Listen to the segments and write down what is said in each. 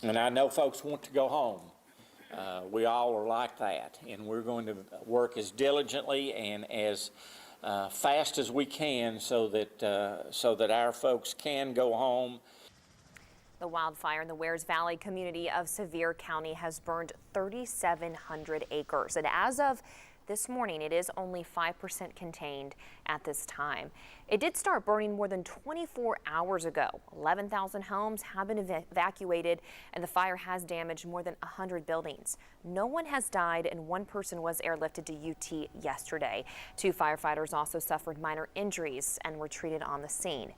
And I know folks want to go home. We all are like that, and we're going to work as diligently and as fast as we can so that our folks can go home. The wildfire in the Wears Valley community of Sevier County has burned 3,700 acres, and as of this morning, it is only 5% contained at this time. It did start burning more than 24 hours ago. 11,000 homes have been evacuated, and the fire has damaged more than 100 buildings. No one has died, and one person was airlifted to UT yesterday. 2 firefighters also suffered minor injuries and were treated on the scene.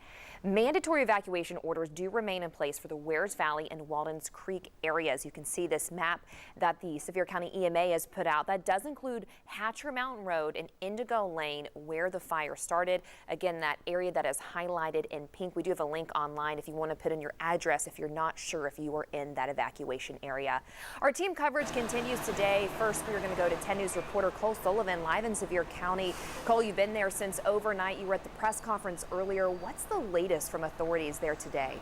Mandatory evacuation orders do remain in place for the Wears Valley and Walden's Creek areas. You can see this map that the Sevier County EMA has put out. That does include Hatcher Mountain Road and Indigo Lane, where the fire started. Again, that area that is highlighted in pink. We do have a link online if you want to put in your address if you're not sure if you are in that evacuation area. Our team coverage continues today. First, we're going to go to 10 News reporter Cole Sullivan live in Sevier County. Cole, you've been there since overnight. You were at the press conference earlier. What's the latest from authorities there today?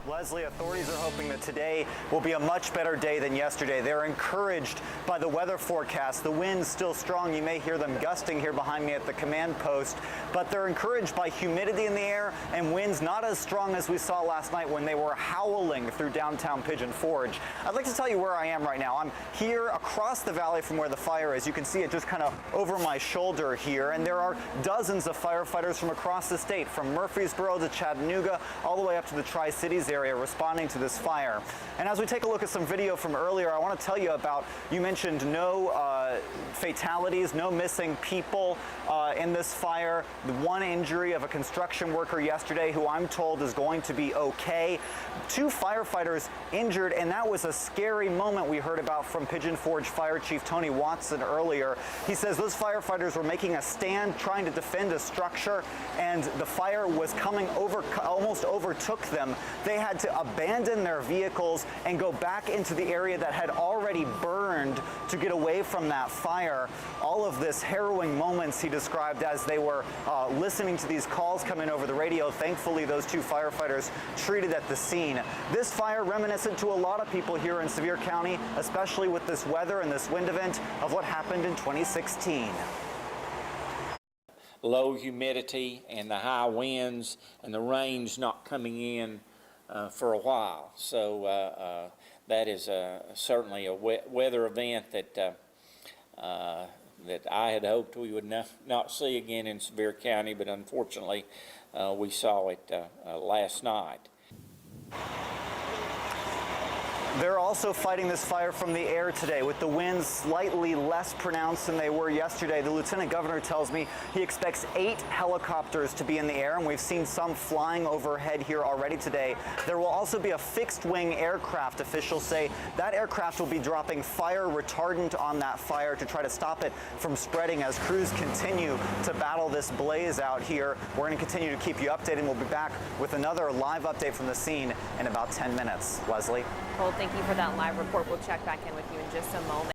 Leslie, authorities are hoping that today will be a much better day than yesterday. They're encouraged by the weather forecast. The wind's still strong. You may hear them gusting here behind me at the command post, but they're encouraged by humidity in the air and winds not as strong as we saw last night when they were howling through downtown Pigeon Forge. I'd like to tell you where I am right now. I'm here across the valley from where the fire is. You can see it just kind of over my shoulder here, and there are dozens of firefighters from across the state, from Murfreesboro to Chattanooga, all the way up to the Tri-Cities area responding to this fire. And as we take a look at some video from earlier, I want to tell you about, you mentioned no fatalities, no missing people in this fire. The one injury of a construction worker yesterday who I'm told is going to be okay. 2 firefighters injured, and that was a scary moment we heard about from Pigeon Forge Fire Chief Tony Watson earlier. He says those firefighters were making a stand trying to defend a structure, and the fire was coming over, almost overtook them. They had to abandon their vehicles and go back into the area that had already burned to get away from that fire. All of this harrowing moments he described as they were listening to these calls come in over the radio. Thankfully, those 2 firefighters treated at the scene. This fire reminiscent to a lot of people here in Sevier County, especially with this weather and this wind event of what happened in 2016. Low humidity and the high winds and the rain's not coming in for a while. So that is certainly a weather event that I had hoped we would not see again in Sevier County, but unfortunately we saw it last night. They're also fighting this fire from the air today, with the winds slightly less pronounced than they were yesterday. The Lieutenant Governor tells me he expects 8 helicopters to be in the air, and we've seen some flying overhead here already today. There will also be a fixed-wing aircraft. Officials say that aircraft will be dropping fire retardant on that fire to try to stop it from spreading as crews continue to battle this blaze out here. We're going to continue to keep you updated, and we'll be back with another live update from the scene in about 10 minutes. Leslie? Well, thank you for that live report. We'll check back in with you in just a moment.